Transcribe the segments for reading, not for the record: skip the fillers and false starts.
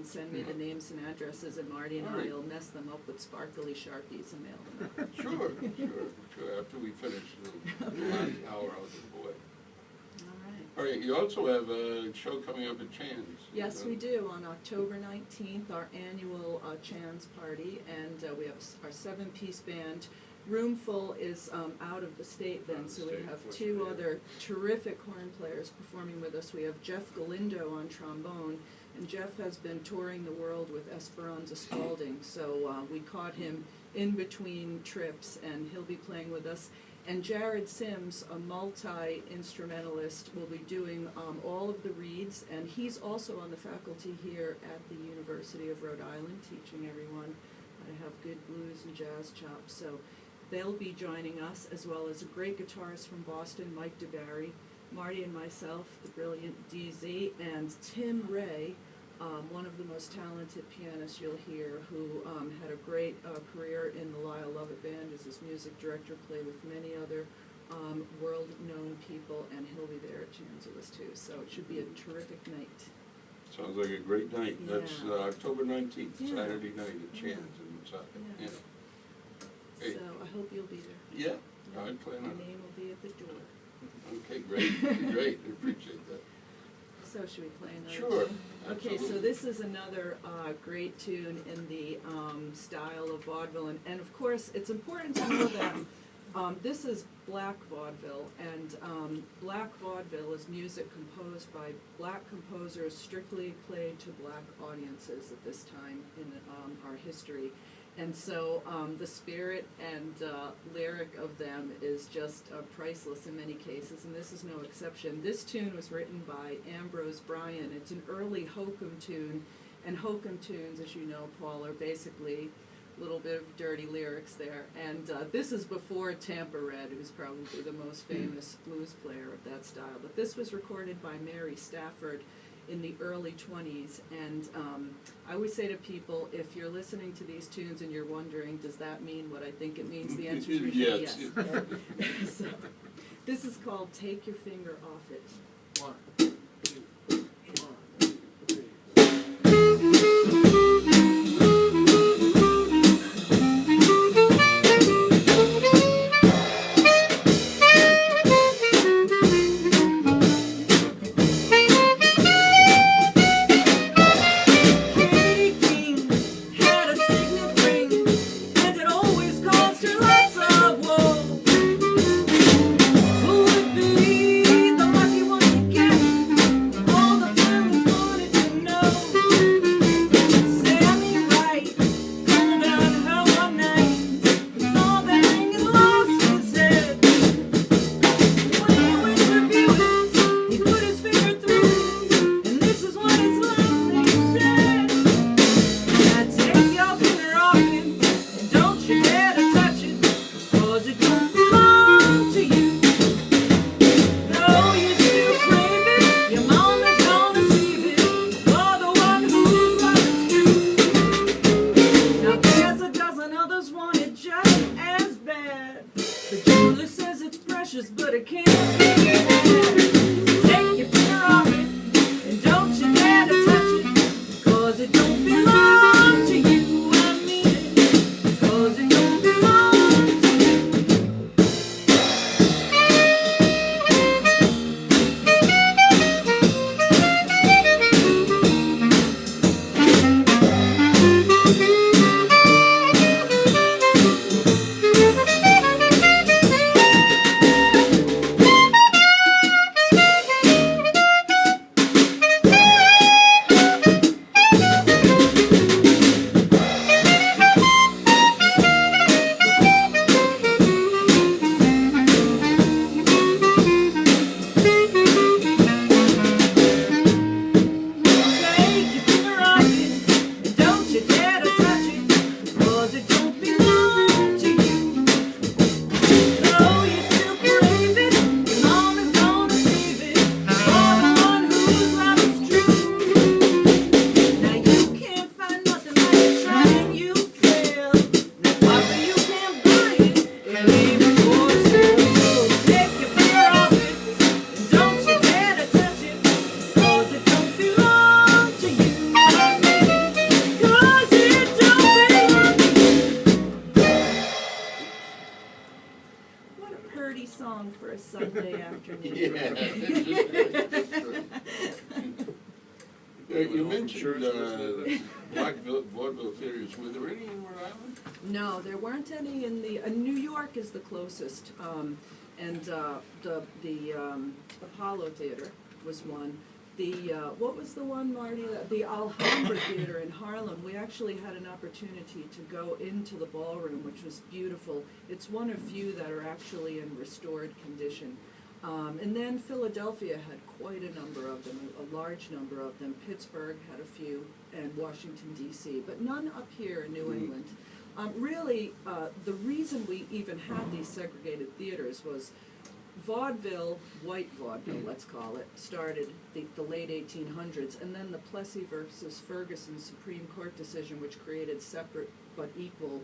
and send me the names and addresses, and Marty and I will mess them up with sparkly Sharpies and mail them out. Sure. After we finish the last hour, I'll give them away. All right, you also have a show coming up at Chan's. Yes, we do, on October 19th, our annual Chan's party, and we have our 7-piece band. Roomful is out of the state then, so we have 2 other terrific horn players performing with us. We have Jeff Galindo on trombone, and Jeff has been touring the world with Esperanza Spalding, so we caught him in between trips, and he'll be playing with us. And Jared Sims, a multi-instrumentalist, will be doing all of the reeds, and he's also on the faculty here at the University of Rhode Island, teaching everyone how to have good blues and jazz chops. So they'll be joining us, as well as a great guitarist from Boston, Mike DeBarry, Marty and myself, the brilliant DZ, and Tim Ray, one of the most talented pianists you'll hear, who had a great career in the Lyle Lovett Band as his music director, played with many other world-known people, and he'll be there at Chan's with us too. So it should be a terrific night. Sounds like a great night. Yeah. That's October 19th, Yeah. Saturday night at Chan's in Woonsocket. Yeah. Hey. So I hope you'll be there. Yeah, Yeah. I plan Your on it. name will be at the door. Okay, great, great, I appreciate that. So should we play another Sure, tune? Okay, so absolutely. this is another great tune in the style of vaudeville, and of course, it's important to know that this is black vaudeville, and black vaudeville is music composed by black composers, strictly played to black audiences at this time in our history. And so the spirit and lyric of them is just priceless in many cases, and this is no exception. This tune was written by Ambrose Bryan. It's an early hokum tune, and hokum tunes, as you know, Paul, are basically a little bit of dirty lyrics there. And this is before Tampa Red, who's probably the most famous blues player of that style. But this was recorded by Mary Stafford in the early 20s, and I always say to people, if you're listening to these tunes and you're wondering, does that mean what I think it means, the answer is usually yes. So, this is called Take Your Finger Off It. 1, 2, 1, 2, 3. mentioned church was black vaudeville theaters. Were there any in Rhode Island? No, there weren't any in the, New York is the closest, and the Apollo Theater was one. The, what was the one, Marty? The Alhambra Theater in Harlem. We actually had an opportunity to go into the ballroom, which was beautiful. It's one of few that are actually in restored condition. And then Philadelphia had quite a number of them, a large number of them. Pittsburgh had a few, and Washington, D.C., but none up here in New England. Really, the reason we even had these segregated theaters was vaudeville, white vaudeville, let's call it, started the late 1800s, and then the Plessy versus Ferguson Supreme Court decision, which created separate but equal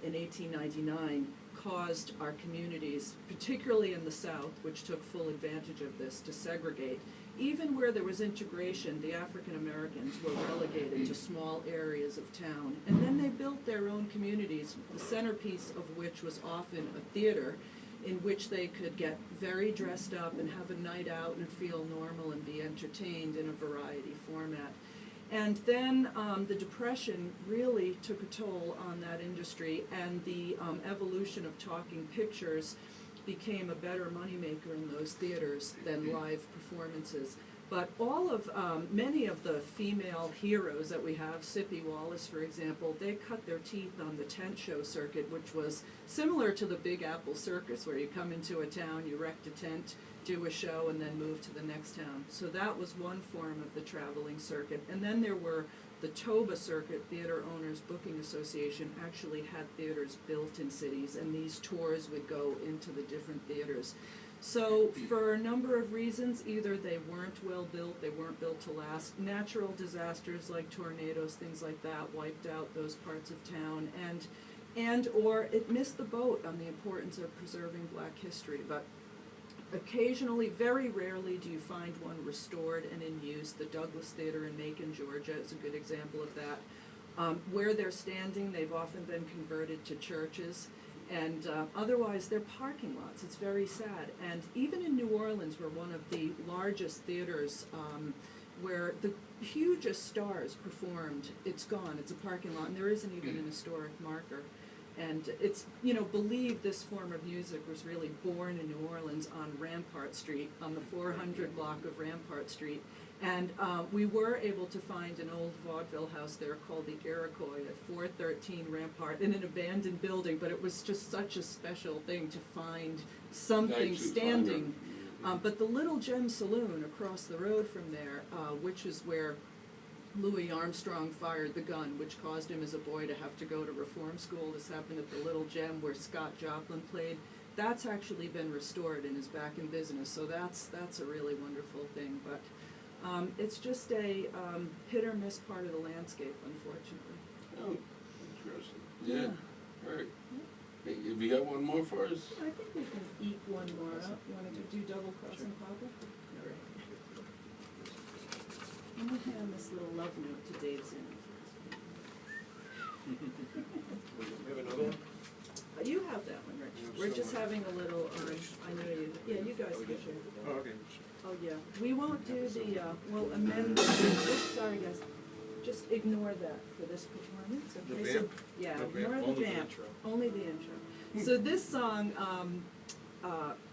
in 1899, caused our communities, particularly in the South, which took full advantage of this, to segregate. Even where there was integration, the African Americans were relegated to small areas of town. And then they built their own communities, the centerpiece of which was often a theater, in which they could get very dressed up and have a night out and feel normal and be entertained in a variety format. And then the Depression really took a toll on that industry, and the evolution of talking pictures became a better moneymaker in those theaters than live performances. But all of, many of the female heroes that we have, Sippy Wallace, for example, they cut their teeth on the tent show circuit, which was similar to the Big Apple Circus, where you come into a town, you erect a tent, do a show, and then move to the next town. So that was one form of the traveling circuit. And then there were the TOBA circuit, Theater Owners Booking Association, actually had theaters built in cities, and these tours would go into the different theaters. So for a number of reasons, either they weren't well built, they weren't built to last. Natural disasters like tornadoes, things like that, wiped out those parts of town, and or it missed the boat on the importance of preserving Black history. But occasionally, very rarely, do you find one restored and in use. The Douglas Theater in Macon, Georgia is a good example of that. Where they're standing, they've often been converted to churches. And otherwise, they're parking lots. It's very sad. And even in New Orleans, we're one of the largest theaters where the hugest stars performed. It's gone. It's a parking lot, and there isn't even an historic marker. And it's, believed this form of music was really born in New Orleans on Rampart Street, on the 400 block of Rampart Street. And we were able to find an old vaudeville house there called the Iroquois at 413 Rampart in an abandoned building, but it was just such a special thing to find something standing. But the Little Gem Saloon across the road from there, which is where Louis Armstrong fired the gun, which caused him as a boy to have to go to reform school. This happened at the Little Gem where Scott Joplin played. That's actually been restored and is back in business, so that's a really wonderful thing. But it's just a hit or miss part of the landscape, unfortunately. Oh, interesting. Yeah. All right. Hey, have you got one more for us? I think we can eke one more up. You want to do double crossing Papa? All right. I'm going to hand this little love note to Dave Zinno first. We have another one? You have that one, Rich. We're just having a little, I know you, yeah, you guys can share. Oh, okay. Oh, yeah. We won't do the, we'll amend, oops, sorry guys. Just ignore that for this performance, okay? The So, vamp? yeah, The ignore vamp, the only the vamp. intro. Only the intro. So this song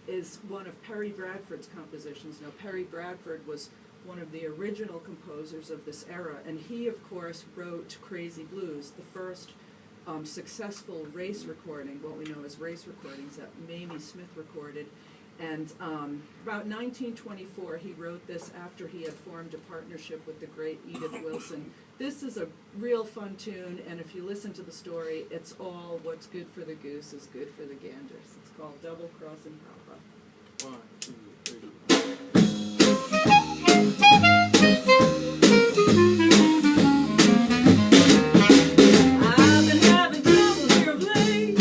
is one of Perry Bradford's compositions. Now, Perry Bradford was one of the original composers of this era, and he, of course, wrote Crazy Blues, the first successful race recording, what we know as race recordings that Mamie Smith recorded. And about 1924, he wrote this after he had formed a partnership with the great Edith Wilson. This is a real fun tune, and if you listen to the story, it's all what's good for the goose is good for the ganders. It's called Double Crossing Papa. 1, 2, 3. I've been having trouble here of late,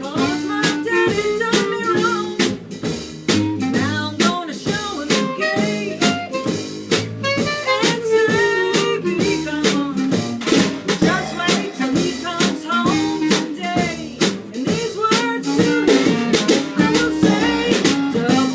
'cause my daddy done me wrong. Now I'm gonna show him the gate and say, baby, come on. Just wait till he comes home today. And these words to me, I will say, double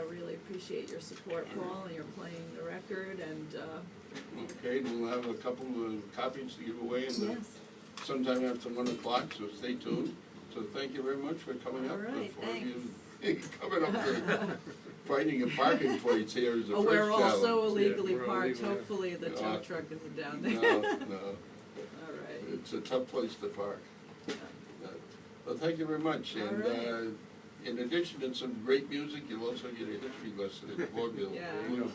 really appreciate your support, Paul, and you're playing the record, and, Okay, we'll have a couple of copies to give away in the yes. sometime after 1 o'clock, so stay tuned. So thank you very much for coming up. All right, Before you coming up to finding a parking place here is the Oh, first we're challenge. also illegally we're parked, illegal, yeah. hopefully the tow truck isn't down there. No, no, All right. it's a tough place to park. Well, thank you very much, All and right. in addition to some great music, you'll also get a history lesson in vaudeville Yeah. blues.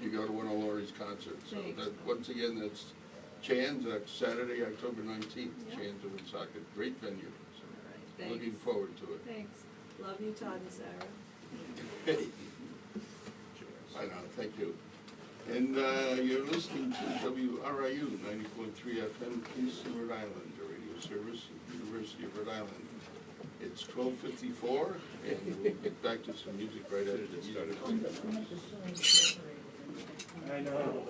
You go to one of Laurie's concerts, so Thanks. that, once again, that's Chan's, that's Saturday, October 19th, Yeah. Chan's in Woonsocket, great venue, so All right, looking thanks. forward to it. Thanks. Love you, Todd and Sarah. I know, thank you. And you're listening to WRIU 90.3 FM, Kingston, Rhode Island, a radio service of the University of Rhode Island. It's 12:54, and we'll get back to some music right after the music. I know.